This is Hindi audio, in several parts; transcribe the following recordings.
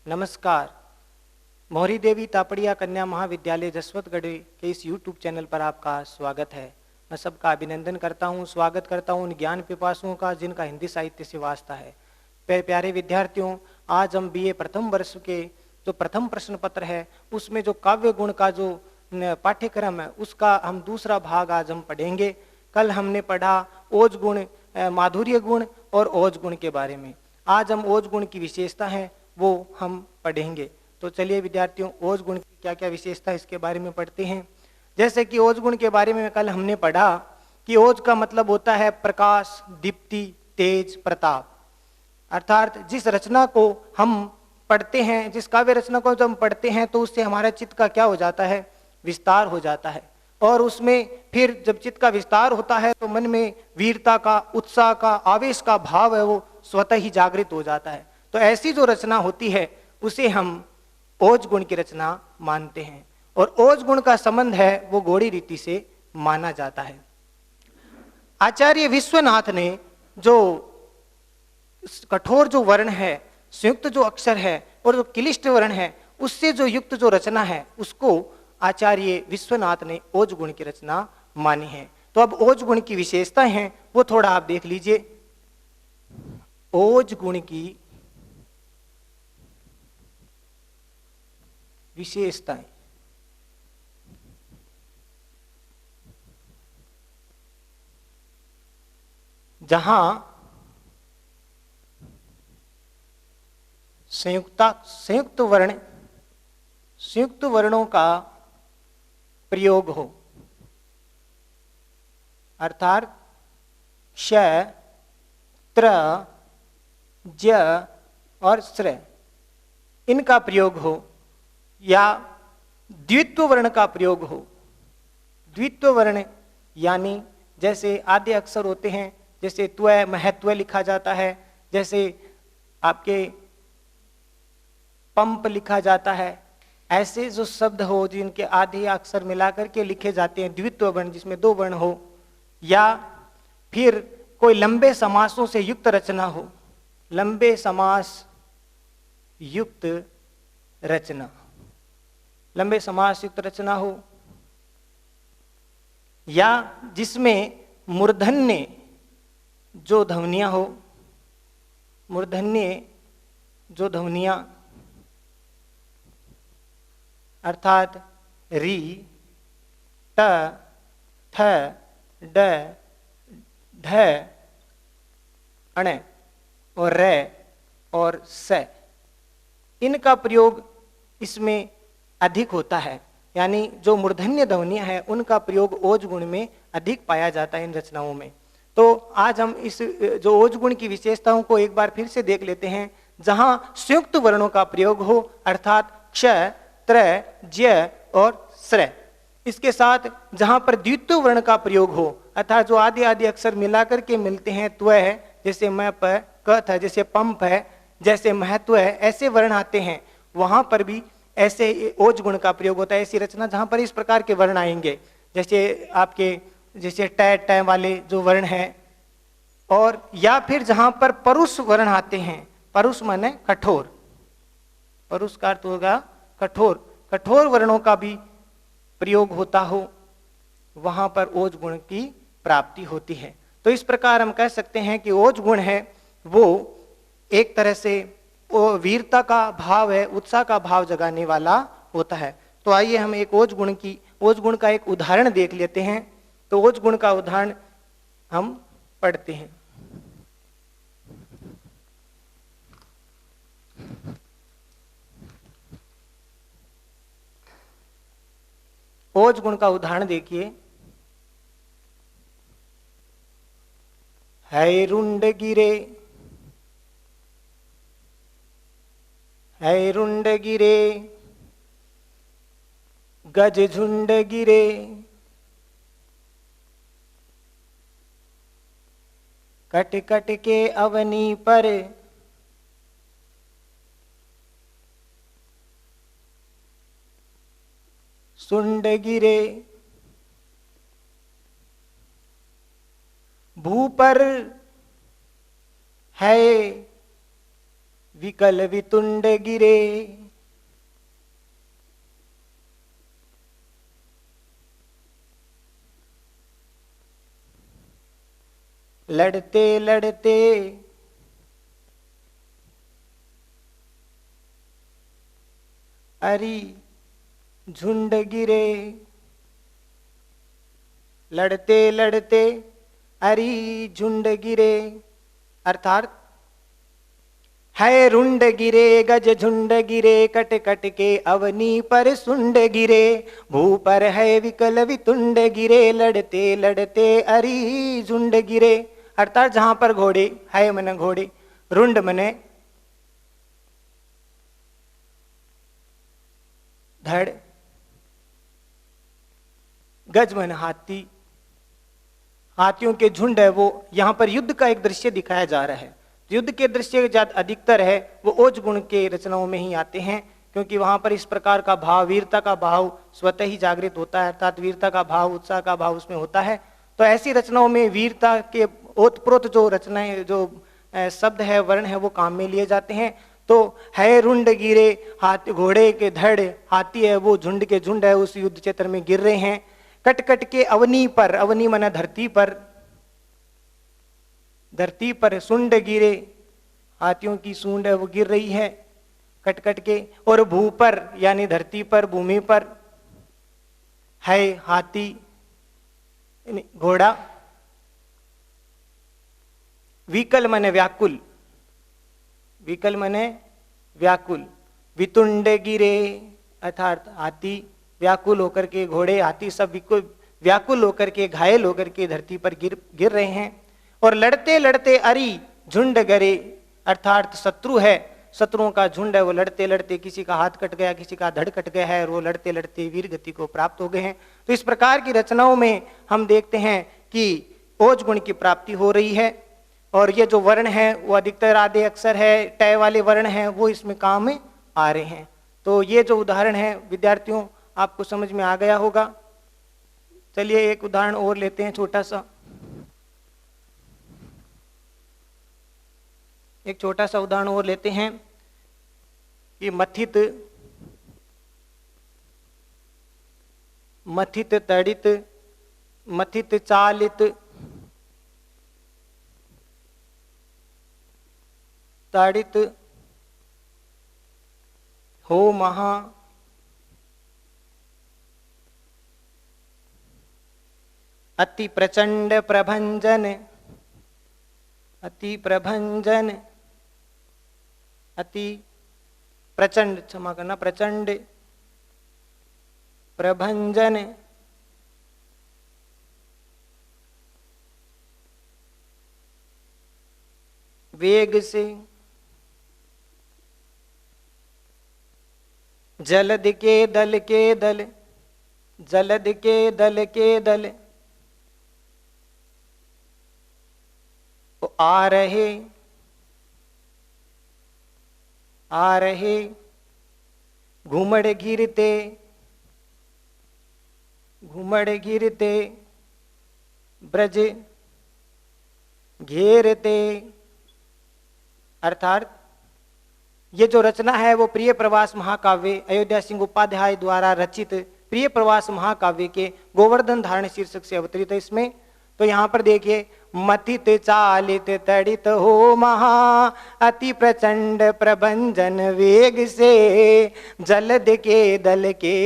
नमस्कार। मोहरी देवी तापड़िया कन्या महाविद्यालय जसवंतगढ़ के इस YouTube चैनल पर आपका स्वागत है। मैं सबका अभिनंदन करता हूं, स्वागत करता हूं उन ज्ञान पिपासुओं का जिनका हिंदी साहित्य से वास्ता है। प्यारे विद्यार्थियों, आज हम BA प्रथम वर्ष के जो प्रथम प्रश्न पत्र है उसमें जो काव्य गुण का जो पाठ्यक्रम है उसका हम दूसरा भाग आज हम पढ़ेंगे। कल हमने पढ़ा ओज गुण, माधुर्य गुण और ओज गुण के बारे में। आज हम ओज गुण की विशेषता है वो हम पढ़ेंगे। तो चलिए विद्यार्थियों, ओज गुण की क्या क्या विशेषता है इसके बारे में पढ़ते हैं। जैसे कि ओज गुण के बारे में कल हमने पढ़ा कि ओज का मतलब होता है प्रकाश, दीप्ति, तेज, प्रताप। अर्थात जिस रचना को हम पढ़ते हैं, जिस काव्य रचना को जब हम पढ़ते हैं तो उससे हमारा चित्त का क्या हो जाता है, विस्तार हो जाता है। और उसमें फिर जब चित्त का विस्तार होता है तो मन में वीरता का, उत्साह का, आवेश का भाव है वो स्वतः ही जागृत हो जाता है। तो ऐसी जो रचना होती है उसे हम ओज गुण की रचना मानते हैं। और ओज गुण का संबंध है वो गौड़ी रीति से माना जाता है। आचार्य विश्वनाथ ने जो कठोर जो वर्ण है, संयुक्त जो अक्षर है और जो क्लिष्ट वर्ण है उससे जो युक्त जो रचना है उसको आचार्य विश्वनाथ ने ओज गुण की रचना मानी है। तो अब ओज गुण की विशेषताएं हैं वो थोड़ा आप देख लीजिए। ओज गुण की विशेषताएं, जहां संयुक्त वर्णों का प्रयोग हो, अर्थात क्ष, त्र, ज और स्र इनका प्रयोग हो, या द्वित्व वर्ण का प्रयोग हो। द्वित्व वर्ण यानी जैसे आद्य अक्षर होते हैं, जैसे त्व, महत्व लिखा जाता है, जैसे आपके पंप लिखा जाता है, ऐसे जो शब्द हो जिनके आधे अक्षर मिलाकर के लिखे जाते हैं द्वित्व वर्ण, जिसमें दो वर्ण हो। या फिर कोई लंबे समासों से युक्त रचना हो, लंबे समास युक्त रचना, लंबे समास युक्त रचना हो। या जिसमें मूर्धन्य जो ध्वनियां हो, मूर्धन्य जो ध्वनियां अर्थात री, ट, थ, ड, ढ, अण और रे और स, इनका प्रयोग इसमें अधिक होता है। यानी जो मूर्धन्य ध्वनियां हैं उनका प्रयोग ओज गुण में अधिक पाया जाता है इन रचनाओं में। तो आज हम इस जो ओज गुण की विशेषताओं को एक बार फिर से देख लेते हैं। जहां संयुक्त वर्णों का प्रयोग हो, अर्थात क्ष, त्र, ज्य और स्र। इसके साथ जहां पर द्वित्व वर्ण का प्रयोग हो, अर्थात जो आदि आदि अक्षर मिलाकर के मिलते हैं, त्व है जैसे म, प, क है जैसे पंप है, जैसे महत्व है, ऐसे वर्ण आते हैं, वहां पर भी ऐसे ओज गुण का प्रयोग होता है। ऐसी रचना जहां पर इस प्रकार के वर्ण आएंगे, जैसे आपके जैसे ट वाले जो वर्ण हैं, और या फिर जहां पर परुष वर्ण आते हैं, परुष माने कठोर, परुष का अर्थ होगा कठोर, कठोर वर्णों का भी प्रयोग होता हो, वहां पर ओज गुण की प्राप्ति होती है। तो इस प्रकार हम कह सकते हैं कि ओज गुण है वो एक तरह से वो वीरता का भाव है, उत्साह का भाव जगाने वाला होता है। तो आइए हम एक ओज गुण का एक उदाहरण देख लेते हैं। तो ओज गुण का उदाहरण हम पढ़ते हैं। ओज गुण का उदाहरण देखिए। हैरुंड गिरे, हैरुंड गिरे, गज झुंड गिरे, कट कट के अवनी पर, सुंड गिरे, भू पर है विकल वितुंड गिरे। लड़ते लड़ते अरी झुंड गिरे। लड़ते लड़ते अरी झुंड गिरे, अर्थात है रुंड गिरे गज झुंड गिरे, कट कट के अवनी पर सुंड गिरे। भू पर है विकल वितुंड गिरे, लड़ते लड़ते अरी झुंड गिरे। अर्थात जहां पर घोड़े, है मन घोड़े, रुंड मने धड़, गज मन हाथी, हाथियों के झुंड है वो। यहां पर युद्ध का एक दृश्य दिखाया जा रहा है। युद्ध के दृश्य ज्यादा अधिकतर है वो ओज गुण के रचनाओं में ही आते हैं, क्योंकि वहां पर इस प्रकार का भाव, वीरता का भाव स्वतः ही जागृत होता है, अर्थात वीरता का भाव, उत्साह का भाव उसमें होता है। तो ऐसी रचनाओं में वीरता के ओतप्रोत जो रचनाएं, जो शब्द है, वर्ण है, वो काम में लिए जाते हैं। तो है रुंड गिरे, हाथी घोड़े के धड़, हाथी है वो झुंड के झुंड है उस युद्ध क्षेत्र में गिर रहे हैं। कट कट के अवनी पर, अवनी माना धरती पर, धरती पर सुंड गिरे, हाथियों की सूंड है वो गिर रही है कट कट के। और भू पर यानी धरती पर, भूमि पर है हाथी घोड़ा। विकल मने व्याकुल, विकल मने व्याकुल। वितुंड गिरे अर्थात हाथी व्याकुल होकर के, घोड़े हाथी सब व्याकुल होकर के, घायल होकर के धरती पर गिर रहे हैं। और लड़ते लड़ते अरी झुंड गरे, अर्थात शत्रु है, शत्रुओं का झुंड है वो लड़ते लड़ते, किसी का हाथ कट गया, किसी का धड़ कट गया है, और वो लड़ते लड़ते वीर गति को प्राप्त हो गए हैं। तो इस प्रकार की रचनाओं में हम देखते हैं कि ओज गुण की प्राप्ति हो रही है। और ये जो वर्ण है वो अधिकतर आधे अक्षर है, टय वाले वर्ण हैं, वो इसमें काम में आ रहे हैं। तो ये जो उदाहरण है विद्यार्थियों आपको समझ में आ गया होगा। चलिए एक उदाहरण और लेते हैं छोटा सा। एक छोटा सा उदाहरण और लेते हैं कि मथित, मथित तड़ित, मथित चालित, ताड़ित हो महा, अति प्रचंड प्रभंजन, अति प्रभंजन, अति प्रचंड, क्षमा करना, प्रचंड प्रभंजन, वेग से, जलद के दल के दल, जलद के दल के दल, आ रहे, आ रहे, घुमड़ गिरते, घुमड़ गिरते, ब्रज घेरते। अर्थात ये जो रचना है वो प्रिय प्रवास महाकाव्य अयोध्या सिंह उपाध्याय द्वारा रचित प्रिय प्रवास महाकाव्य के गोवर्धन धारण शीर्षक से अवतरित है इसमें। तो यहाँ पर देखिए, मथित चालित तड़ित हो महा, अति प्रचंड प्रभंजन वेग से, जलद के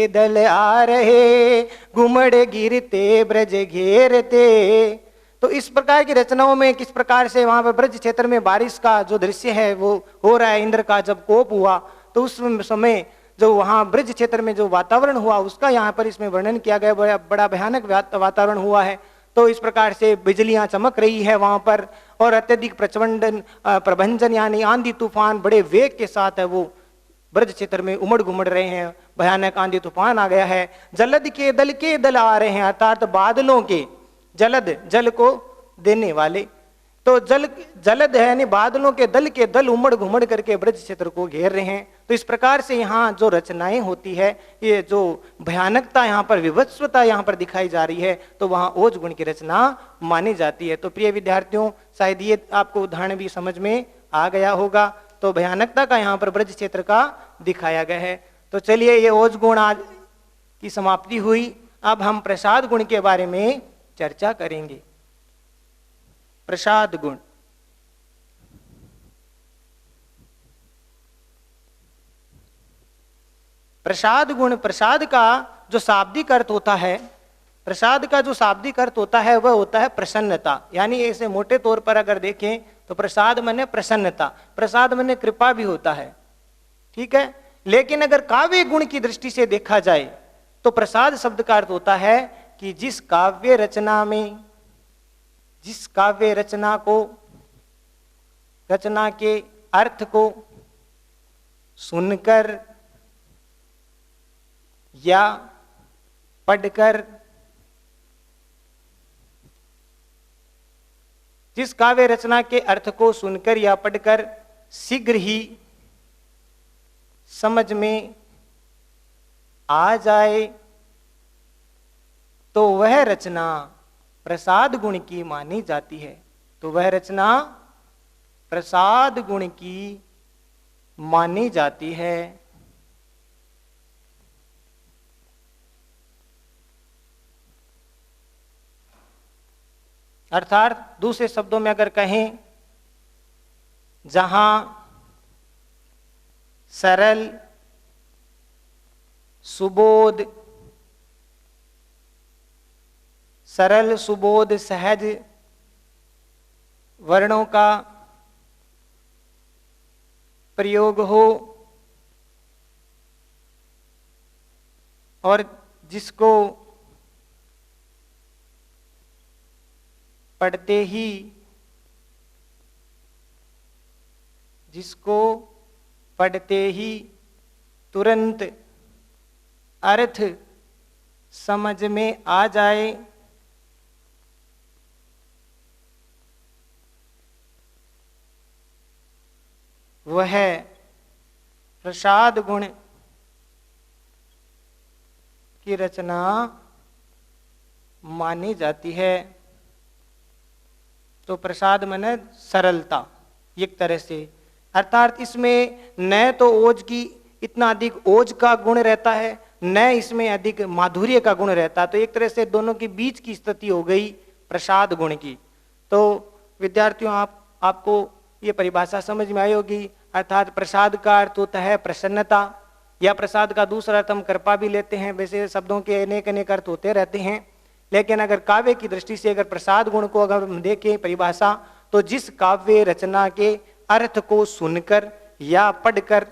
दल आ रहे, घुमड़ गिरते ब्रज घेरते। तो इस प्रकार की रचनाओं में किस प्रकार से वहां पर ब्रज क्षेत्र में बारिश का जो दृश्य है वो हो रहा है। इंद्र का जब कोप हुआ तो उस समय जो वहां ब्रज क्षेत्र में जो वातावरण हुआ उसका यहाँ पर इसमें वर्णन किया गया। बड़ा भयानक वातावरण हुआ है। तो इस प्रकार से बिजलियां चमक रही है वहां पर, और अत्यधिक प्रचंड प्रभंजन यानी आंधी तूफान बड़े वेग के साथ है वो ब्रज क्षेत्र में उमड़ घुमड़ रहे हैं। भयानक आंधी तूफान आ गया है। जलद के दल आ रहे हैं, अर्थात बादलों के, जलद जल को देने वाले, तो जलद है यानी बादलों के दल उमड़ घुमड़ करके ब्रज क्षेत्र को घेर रहे हैं। तो इस प्रकार से यहाँ जो रचनाएं होती है, ये जो भयानकता यहाँ पर, विभत्सता यहाँ पर दिखाई जा रही है, तो वहाँ ओज गुण की रचना मानी जाती है। तो प्रिय विद्यार्थियों, शायद ये आपको उदाहरण भी समझ में आ गया होगा। तो भयानकता का यहाँ पर ब्रज क्षेत्र का दिखाया गया है। तो चलिए, ये ओज गुण आज की समाप्ति हुई। अब हम प्रसाद गुण के बारे में चर्चा करेंगे। प्रसाद गुण, प्रसाद गुण, प्रसाद का जो शाब्दिक अर्थ होता है, प्रसाद का जो शाब्दिक अर्थ होता है वह होता है प्रसन्नता। यानी ऐसे मोटे तौर पर अगर देखें तो प्रसाद माने प्रसन्नता, प्रसाद माने कृपा भी होता है, ठीक है। लेकिन अगर काव्य गुण की दृष्टि से देखा जाए तो प्रसाद शब्द का अर्थ होता है कि जिस काव्य रचना में, जिस काव्य रचना को, रचना के अर्थ को सुनकर या पढ़कर, जिस काव्य रचना के अर्थ को सुनकर या पढ़कर शीघ्र ही समझ में आ जाए तो वह रचना प्रसाद गुण की मानी जाती है। तो वह रचना प्रसाद गुण की मानी जाती है। अर्थात दूसरे शब्दों में अगर कहें, जहां सरल, सुबोध, सरल सुबोध सहज वर्णों का प्रयोग हो और जिसको पढ़ते ही, जिसको पढ़ते ही तुरंत अर्थ समझ में आ जाए, वह प्रसाद गुण की रचना मानी जाती है। तो प्रसाद माने सरलता एक तरह से, अर्थात इसमें न तो ओज की इतना अधिक ओज का गुण रहता है, न इसमें अधिक माधुर्य का गुण रहता है। तो एक तरह से दोनों के बीच की स्थिति हो गई प्रसाद गुण की। तो विद्यार्थियों, आपको ये परिभाषा समझ में आई होगी। अर्थात प्रसाद का अर्थ होता है प्रसन्नता, या प्रसाद का दूसरा अर्थ हम कृपा भी लेते हैं। वैसे शब्दों के अनेक अनेक अर्थ होते रहते हैं, लेकिन अगर काव्य की दृष्टि से अगर प्रसाद गुण को अगर हम देखें परिभाषा, तो जिस काव्य रचना के अर्थ को सुनकर या पढ़कर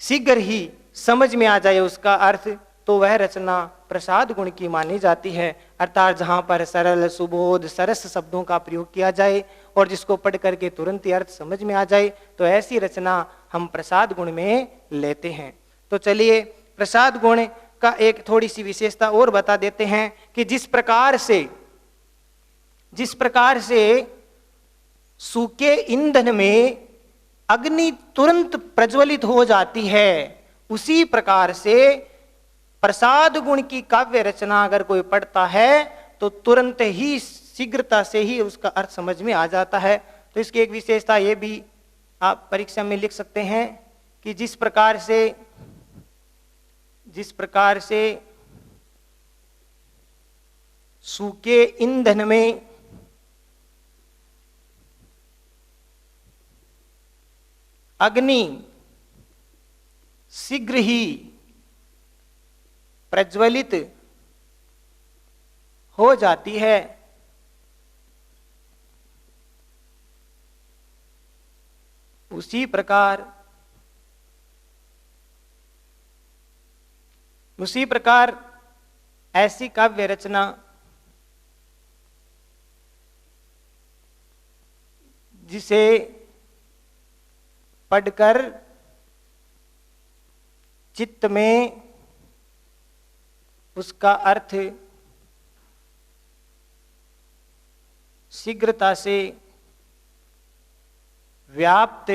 शीघ्र ही समझ में आ जाए उसका अर्थ, तो वह रचना प्रसाद गुण की मानी जाती है। अर्थात जहाँ पर सरल, सुबोध, सरस शब्दों का प्रयोग किया जाए और जिसको पढ़ करके तुरंत ही अर्थ समझ में आ जाए, तो ऐसी रचना हम प्रसाद गुण में लेते हैं। तो चलिए, प्रसाद गुण का एक थोड़ी सी विशेषता और बता देते हैं कि जिस प्रकार से सूखे ईंधन में अग्नि तुरंत प्रज्वलित हो जाती है, उसी प्रकार से प्रसाद गुण की काव्य रचना अगर कोई पढ़ता है तो तुरंत ही, शीघ्रता से ही उसका अर्थ समझ में आ जाता है। तो इसकी एक विशेषता ये भी आप परीक्षा में लिख सकते हैं कि जिस प्रकार से सूखे ईंधन में अग्नि शीघ्र ही प्रज्वलित हो जाती है, उसी प्रकार ऐसी काव्य रचना जिसे पढ़कर चित्त में उसका अर्थ शीघ्रता से व्याप्त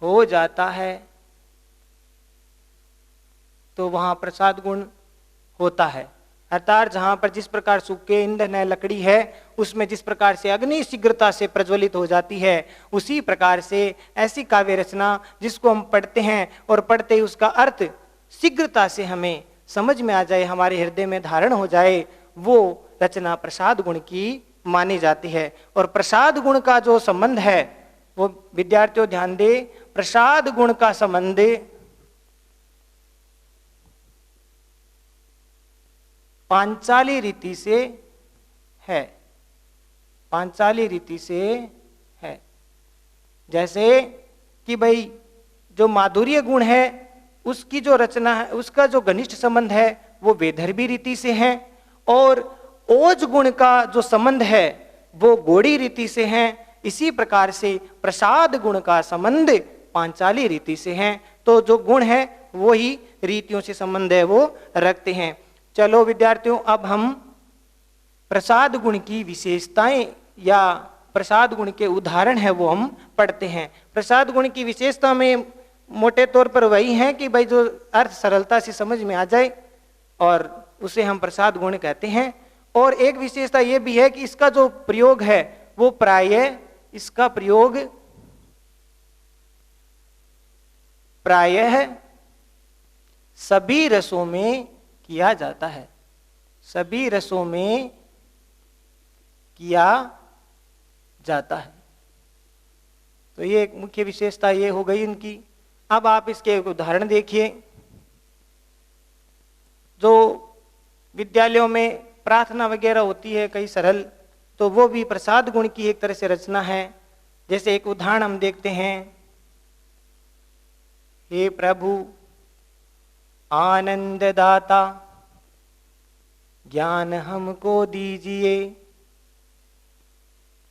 हो जाता है, तो वहां प्रसाद गुण होता है। अर्थात जहां पर जिस प्रकार सूखे ईंधन है, लकड़ी है, उसमें जिस प्रकार से अग्नि शीघ्रता से प्रज्वलित हो जाती है, उसी प्रकार से ऐसी काव्य रचना जिसको हम पढ़ते हैं और पढ़ते ही उसका अर्थ शीघ्रता से हमें समझ में आ जाए, हमारे हृदय में धारण हो जाए, वो रचना प्रसाद गुण की मानी जाती है। और प्रसाद गुण का जो संबंध है वो विद्यार्थियों ध्यान दे, प्रसाद गुण का संबंध पांचाली रीति से है, पांचाली रीति से है। जैसे कि भाई जो माधुर्य गुण है उसकी जो रचना है, उसका जो घनिष्ठ संबंध है वो वैदर्भी रीति से है, और ओज गुण का जो संबंध है वो गौड़ी रीति से है। इसी प्रकार से प्रसाद गुण का संबंध पांचाली रीति से है। तो जो गुण है वो ही रीतियों से संबंध है वो रखते हैं। चलो विद्यार्थियों, अब हम प्रसाद गुण की विशेषताएं या प्रसाद गुण के उदाहरण है वो हम पढ़ते हैं। प्रसाद गुण की विशेषता में मोटे तौर पर वही है कि भाई जो अर्थ सरलता से समझ में आ जाए और उसे हम प्रसाद गुण कहते हैं। और एक विशेषता ये भी है कि इसका जो प्रयोग है वो प्रायः, इसका प्रयोग प्रायः सभी रसों में किया जाता है, सभी रसों में किया जाता है। तो ये एक मुख्य विशेषता ये हो गई इनकी। अब आप इसके एक उदाहरण देखिए। जो विद्यालयों में प्रार्थना वगैरह होती है कई सरल, तो वो भी प्रसाद गुण की एक तरह से रचना है। जैसे एक उदाहरण हम देखते हैं, हे प्रभु आनंद दाता ज्ञान हमको दीजिए,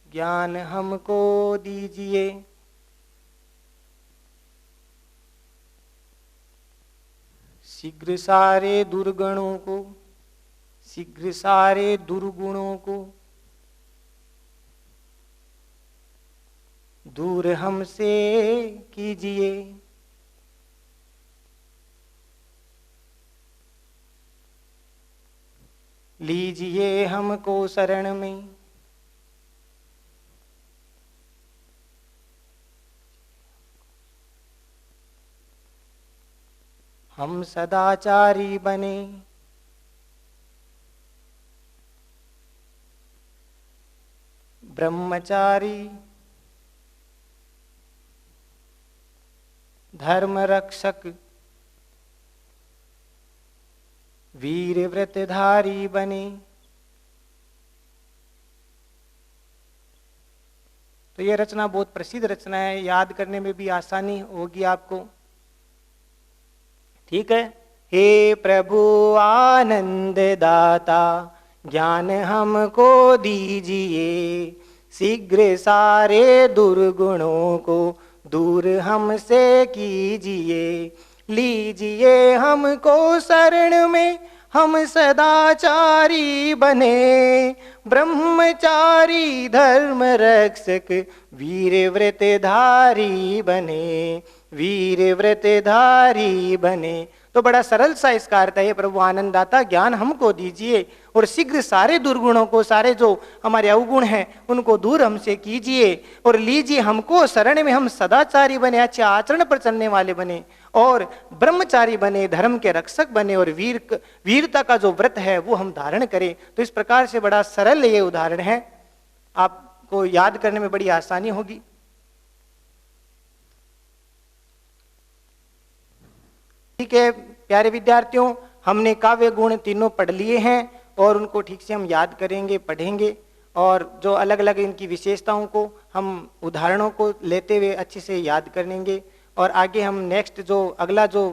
ज्ञान हमको दीजिए। शीघ्र सारे दुर्गुणों को, शीघ्र सारे दुर्गुणों को दूर हमसे कीजिए। लीजिए हमको शरण में, हम सदाचारी बने। ब्रह्मचारी, धर्म रक्षक, वीर व्रतधारी बने। तो यह रचना बहुत प्रसिद्ध रचना है, याद करने में भी आसानी होगी आपको। ठीक है। हे प्रभु आनंद दाता ज्ञान हमको दीजिए, शीघ्र सारे दुर्गुणों को दूर हमसे कीजिए। लीजिए हमको शरण में, हम सदाचारी बने। ब्रह्मचारी धर्म रक्षक, वीर व्रतधारी बने, वीर व्रतधारी बने। तो बड़ा सरल सा इसका अर्थ है, प्रभु आनंददाता ज्ञान हमको दीजिए और शीघ्र सारे दुर्गुणों को, सारे जो हमारे अवगुण हैं उनको दूर हमसे कीजिए, और लीजिए हमको शरण में, हम सदाचारी बने, अच्छे आचरण पर चलने वाले बने, और ब्रह्मचारी बने, धर्म के रक्षक बने, और वीरता का जो व्रत है वो हम धारण करें। तो इस प्रकार से बड़ा सरल ये उदाहरण है, आपको याद करने में बड़ी आसानी होगी। ठीक है प्यारे विद्यार्थियों, हमने काव्य गुण तीनों पढ़ लिए हैं और उनको ठीक से हम याद करेंगे, पढ़ेंगे, और जो अलग अलग इनकी विशेषताओं को हम उदाहरणों को लेते हुए अच्छे से याद करेंगे। और आगे हम नेक्स्ट जो अगला जो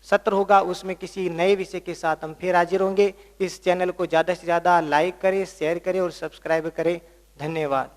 सत्र होगा उसमें किसी नए विषय के साथ हम फिर हाजिर होंगे। इस चैनल को ज़्यादा से ज़्यादा लाइक करें, शेयर करें और सब्सक्राइब करें। धन्यवाद।